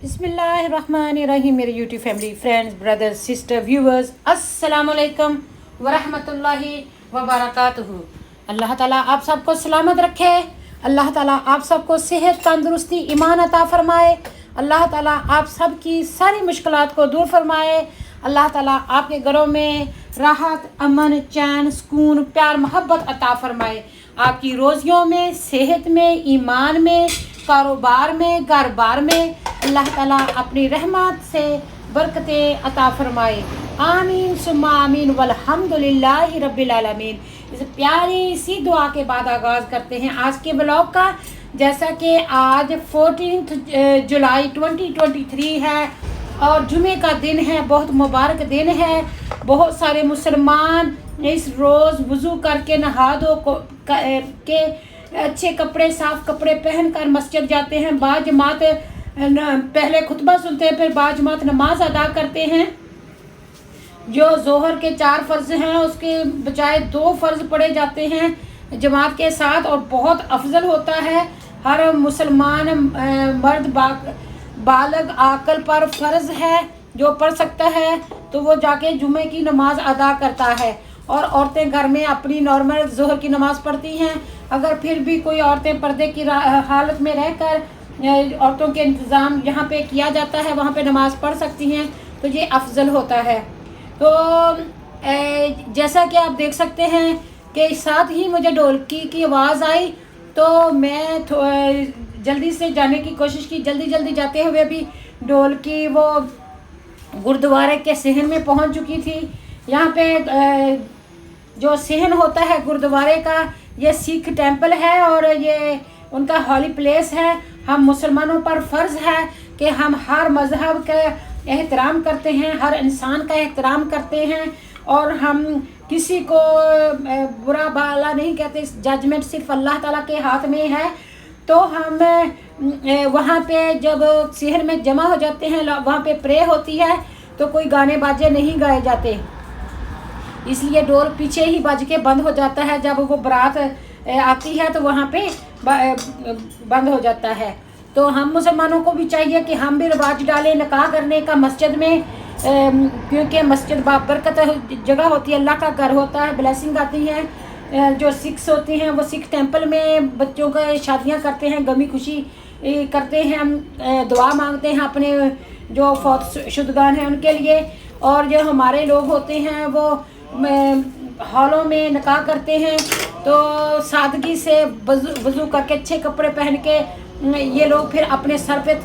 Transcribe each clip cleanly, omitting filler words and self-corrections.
बिस्मिल्लाहिर्रहमानिर्रहीम। मेरे YouTube family, friends, brothers, sister, viewers, अस्सलाम वालेकुम वरहमतुल्लाहि वबरकातुहू। अल्लाह ताला आप सबको सलामत रखे। अल्लाह ताला आप सबको सेहत, तंदुरुस्ती, ईमान अता फरमाए। अल्लाह ताला आप सब की सारी मुश्किलात को दूर फरमाए। अल्लाह ताला आपके घरों में राहत, अमन, चैन, सुकून, प्यार, मोहब्बत अता फरमाए। आपकी रोज़ियों में, सेहत में, ईमान में, कारोबार में, घर बार में अल्लाह ताला अपनी रहमत से बरकतें अता फरमाए। आमीन सुम्मा आमीन वल्हम्दुलिल्लाहि रब्बिल आलमीन। इस प्यारी सी दुआ के बाद आगाज़ करते हैं आज के ब्लॉग का। जैसा कि आज 14 जुलाई 2023 है और जुमे का दिन है, बहुत मुबारक दिन है। बहुत सारे मुसलमान इस रोज़ वज़ू करके नहा धो के अच्छे कपड़े, साफ़ कपड़े पहन कर मस्जिद जाते हैं। बाजमात पहले खुतबा सुनते हैं, फिर बाजमात नमाज अदा करते हैं। जो जोहर के 4 फ़र्ज़ हैं उसके बजाय 2 फ़र्ज़ पढ़े जाते हैं जमात के साथ, और बहुत अफजल होता है। हर मुसलमान मर्द बालग आकल पर फ़र्ज़ है, जो पढ़ सकता है तो वो जाके जुमे की नमाज अदा करता है। और औरतें घर में अपनी नॉर्मल जोहर की नमाज़ पढ़ती हैं। अगर फिर भी कोई औरतें पर्दे की हालत में रहकर औरतों के इंतज़ाम जहाँ पे किया जाता है वहाँ पे नमाज़ पढ़ सकती हैं, तो ये अफजल होता है। तो जैसा कि आप देख सकते हैं कि साथ ही मुझे ढोलकी की आवाज़ आई, तो मैं जल्दी से जाने की कोशिश की। जल्दी जाते हुए भी ढोलकी वो गुरुद्वारे के सहन में पहुंच चुकी थी। यहाँ पे जो सहन होता है गुरुद्वारे का, ये सिख टेंपल है और ये उनका हॉली प्लेस है। हम मुसलमानों पर फ़र्ज़ है कि हम हर मज़हब का एहतराम करते हैं, हर इंसान का एहतराम करते हैं, और हम किसी को बुरा भला नहीं कहते। जजमेंट सिर्फ अल्लाह ताला के हाथ में है। तो हम वहाँ पे जब शहर में जमा हो जाते हैं, वहाँ पे प्रे होती है, तो कोई गाने बाजे नहीं गाए जाते, इसलिए ढोल पीछे ही बज के बंद हो जाता है। जब वो बारात आती है तो वहाँ पे बंद हो जाता है। तो हम मुसलमानों को भी चाहिए कि हम भी रिवाज डालें निकाह करने का मस्जिद में, क्योंकि मस्जिद बाबरकत जगह होती है, अल्लाह का घर होता है, ब्लेसिंग आती है। जो सिख्स होते हैं वो सिख टेंपल में बच्चों का शादियाँ करते हैं, गमी खुशी करते हैं, हम दुआ मांगते हैं अपने जो फौत शुदगान हैं उनके लिए। और जो हमारे लोग होते हैं वो हॉलों में निकाह करते हैं, तो सादगी से वज़ू करके अच्छे कपड़े पहन के ये लोग फिर अपने सर पे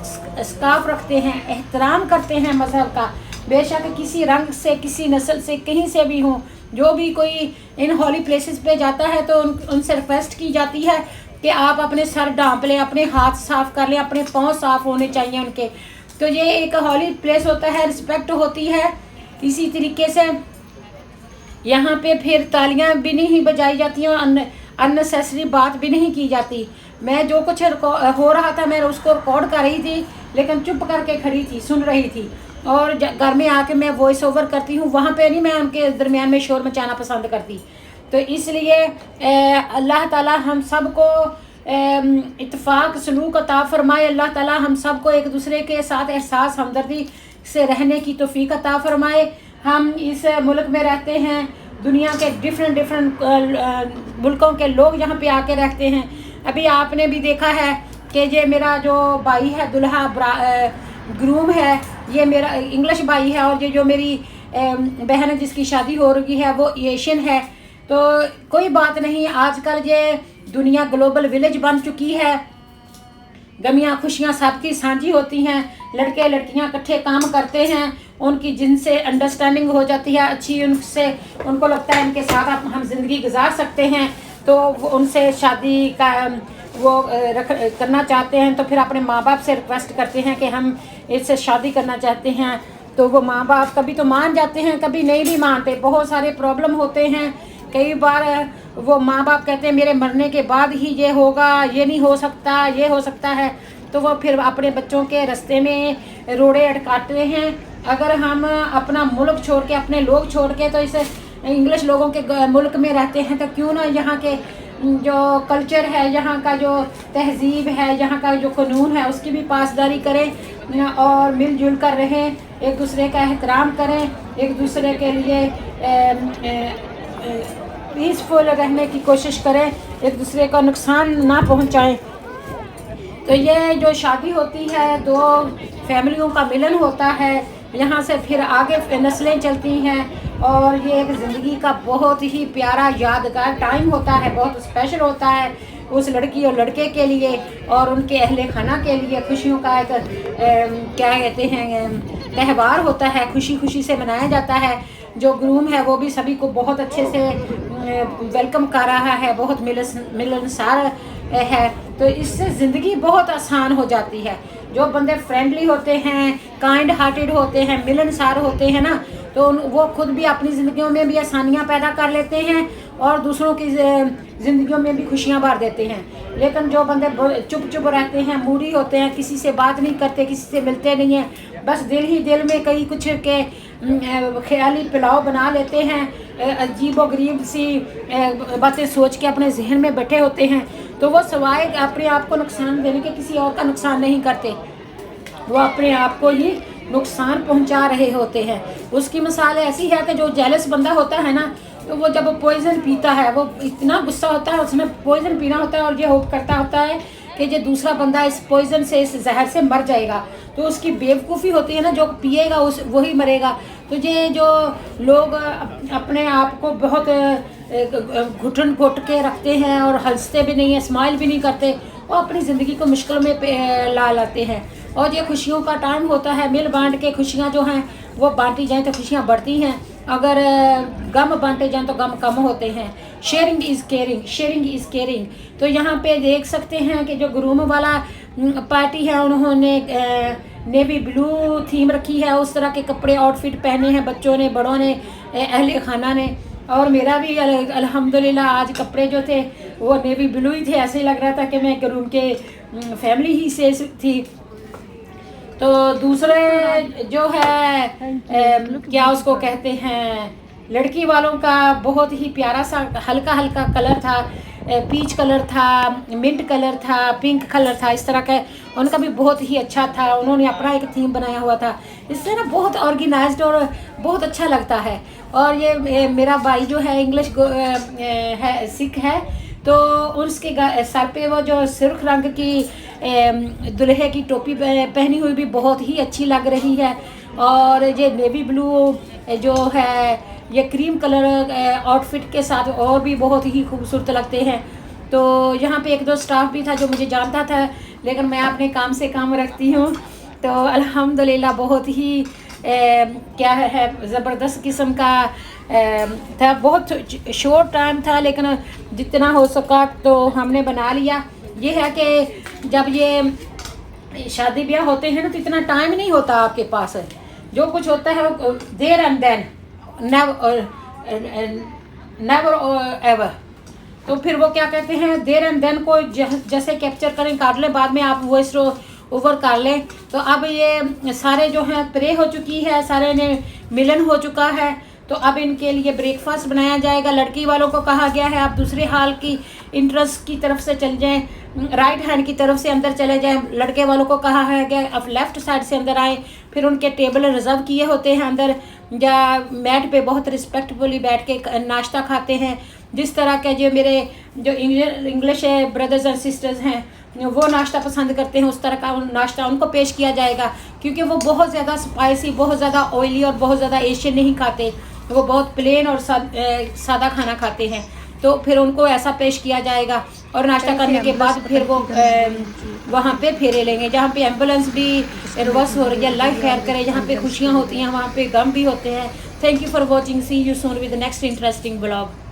स्कार्फ रखते हैं, एहतराम करते हैं मज़हब का। बेशक किसी रंग से, किसी नस्ल से, कहीं से भी हो, जो भी कोई इन हॉली प्लेसेस पे जाता है तो उनसे रिक्वेस्ट की जाती है कि आप अपने सर ढांप लें, अपने हाथ साफ़ कर लें, अपने पाँव साफ़ होने चाहिए उनके। तो ये एक हॉली प्लेस होता है, रिस्पेक्ट होती है। इसी तरीके से यहाँ पे फिर तालियां भी नहीं बजाई जाती हैं, अननेसेसरी बात भी नहीं की जाती। मैं जो कुछ हो रहा था मैं उसको रिकॉर्ड कर रही थी, लेकिन चुप करके खड़ी थी, सुन रही थी। और घर में आके मैं वॉइस ओवर करती हूँ, वहाँ पे नहीं मैं उनके दरमियान में शोर मचाना पसंद करती। तो इसलिए अल्लाह ताला हम सब को इत्तेफाक सलूक अता फरमाए। अल्लाह ताला हम सब को एक दूसरे के साथ एहसास हमदर्दी से रहने की तौफीक अता फरमाए। हम इस मुल्क में रहते हैं, दुनिया के डिफरेंट मुल्कों के लोग यहाँ पे आके रहते हैं। अभी आपने भी देखा है कि ये मेरा जो भाई है, दुल्हा ग्रूम है, ये मेरा इंग्लिश भाई है, और ये जो मेरी बहन है जिसकी शादी हो रही है वो एशियन है। तो कोई बात नहीं, आजकल ये दुनिया ग्लोबल विलेज बन चुकी है। गमियाँ खुशियाँ सबकी साझी होती हैं, लड़के लड़कियाँ इकट्ठे काम करते हैं, उनकी जिनसे अंडरस्टैंडिंग हो जाती है अच्छी, उनसे उनको लगता है इनके साथ हम ज़िंदगी गुजार सकते हैं, तो उनसे शादी का वो करना चाहते हैं। तो फिर अपने माँ बाप से रिक्वेस्ट करते हैं कि हम इससे शादी करना चाहते हैं, तो वो माँ बाप कभी तो मान जाते हैं, कभी नहीं भी मानते। बहुत सारे प्रॉब्लम होते हैं। कई बार वो माँ बाप कहते हैं मेरे मरने के बाद ही ये होगा, ये नहीं हो सकता, ये हो सकता है, तो वो फिर अपने बच्चों के रास्ते में रोड़े अटकाते हैं। अगर हम अपना मुल्क छोड़ के, अपने लोग छोड़ के, तो इस इंग्लिश लोगों के मुल्क में रहते हैं, तो क्यों ना यहाँ के जो कल्चर है, यहाँ का जो तहजीब है, यहाँ का जो कानून है, उसकी भी पासदारी करें। और मिलजुल कर रहें, एक दूसरे का एहतराम करें, एक दूसरे के लिए पीसफुल रहने की कोशिश करें, एक दूसरे को नुकसान ना पहुंचाएं। तो ये जो शादी होती है, दो फैमिलियों का मिलन होता है, यहाँ से फिर आगे नस्लें चलती हैं और ये एक ज़िंदगी का बहुत ही प्यारा यादगार टाइम होता है, बहुत स्पेशल होता है उस लड़की और लड़के के लिए और उनके अहले खाना के लिए। खुशियों का एक क्या कहते हैं त्यौहार होता है, खुशी खुशी से मनाया जाता है। जो ग्रूम है वो भी सभी को बहुत अच्छे से वेलकम कर रहा है, बहुत मिलनसार है। तो इससे ज़िंदगी बहुत आसान हो जाती है। जो बंदे फ्रेंडली होते हैं, काइंड हार्टेड होते हैं, मिलनसार होते हैं ना, तो वो खुद भी अपनी ज़िंदगियों में भी आसानियाँ पैदा कर लेते हैं और दूसरों की ज़िंदगियों में भी खुशियाँ भर देते हैं। लेकिन जो बंदे चुप चुप रहते हैं, मूडी होते हैं, किसी से बात नहीं करते, किसी से मिलते नहीं हैं, बस दिल ही दिल में कई कुछ के ख्याली पुलाव बना लेते हैं, अजीबो गरीब सी बातें सोच के अपने जहन में बैठे होते हैं, तो वो सवाए अपने आप को नुकसान देने के किसी और का नुकसान नहीं करते, वो अपने आप को ही नुकसान पहुंचा रहे होते हैं। उसकी मिसाल ऐसी है कि जो जेलस बंदा होता है ना, तो वो जब पॉइज़न पीता है, वो इतना गुस्सा होता है, उसने पॉइज़न पीना होता है और ये होप करता होता है कि जो दूसरा बंदा इस पॉइज़न से, इस जहर से मर जाएगा। तो उसकी बेवकूफ़ी होती है ना, जो पिएगा उस वही मरेगा। तो ये जो लोग अपने आप को बहुत घुटन घुट के रखते हैं और हंसते भी नहीं हैं, स्माइल भी नहीं करते, वो अपनी ज़िंदगी को मुश्किल में ला लाते हैं। और ये खुशियों का टाइम होता है, मिल बांट के खुशियाँ जो हैं वो बांटी जाएँ तो खुशियाँ बढ़ती हैं, अगर गम बांटे जाएँ तो गम कम होते हैं। Sharing is caring, sharing is caring. तो यहाँ पे देख सकते हैं कि जो ग्रूम वाला पार्टी है, उन्होंने नेवी ब्लू थीम रखी है, उस तरह के कपड़े आउटफिट पहने हैं बच्चों ने, बड़ों ने, अहले खाना ने। और मेरा भी अल्हम्दुलिल्लाह आज कपड़े जो थे वो नेवी ब्लू ही थे, ऐसे लग रहा था कि मैं ग्रूम के फैमिली ही से थी। तो दूसरे जो है क्या उसको कहते हैं, लड़की वालों का बहुत ही प्यारा सा हल्का हल्का कलर था, पीच कलर था, मिंट कलर था, पिंक कलर था, इस तरह का उनका भी बहुत ही अच्छा था। उन्होंने अपना एक थीम बनाया हुआ था, इससे ना बहुत ऑर्गेनाइज्ड और बहुत अच्छा लगता है। और ये मेरा भाई जो है इंग्लिश है, सिख है, तो उसके सर पे वो जो सुर्ख रंग की दुल्हे की टोपी पहनी हुई भी बहुत ही अच्छी लग रही है। और ये नेवी ब्लू जो है ये क्रीम कलर आउटफिट के साथ और भी बहुत ही खूबसूरत लगते हैं। तो यहाँ पे एक दो स्टाफ भी था जो मुझे जानता था, लेकिन मैं अपने काम से काम रखती हूँ। तो अल्हम्दुलिल्लाह बहुत ही क्या है ज़बरदस्त किस्म का था। बहुत शॉर्ट टाइम था, लेकिन जितना हो सका तो हमने बना लिया। ये है कि जब ये शादी ब्याह होते हैं ना, तो इतना टाइम नहीं होता आपके पास, जो कुछ होता है there and then, never ever. तो फिर वो क्या कहते हैं, देयर एंड देन को जैसे कैप्चर करें, कर लें, बाद में आप वॉइस ओवर कर लें। तो अब ये सारे जो हैं प्रे हो चुकी है, सारे ने मिलन हो चुका है, तो अब इनके लिए ब्रेकफास्ट बनाया जाएगा। लड़की वालों को कहा गया है आप दूसरे हाल की इंट्रेंस की तरफ से चल जाएं, राइट हैंड की तरफ से अंदर चले जाएं। लड़के वालों को कहा है कि आप लेफ़्ट साइड से अंदर आएँ। फिर उनके टेबल रिज़र्व किए होते हैं अंदर, या मैट पे बहुत रिस्पेक्टफुली बैठ के नाश्ता खाते हैं। जिस तरह के जो मेरे जो इंग्लिश ब्रदर्स एंड सिस्टर्स हैं वो नाश्ता पसंद करते हैं, उस तरह का नाश्ता उनको पेश किया जाएगा। क्योंकि वो बहुत ज़्यादा स्पाइसी, बहुत ज़्यादा ऑयली और बहुत ज़्यादा एशियन नहीं खाते, वो बहुत प्लेन और सादा खाना खाते हैं। तो फिर उनको ऐसा पेश किया जाएगा और नाश्ता करने के बाद फिर वो वहाँ पे फेरे लेंगे। जहाँ पे एम्बुलेंस भी रिवर्स हो रही है, लाइफ खैर करे, जहाँ पे खुशियाँ होती हैं वहाँ पे गम भी होते हैं। Thank you for watching, see you soon with next interesting blog.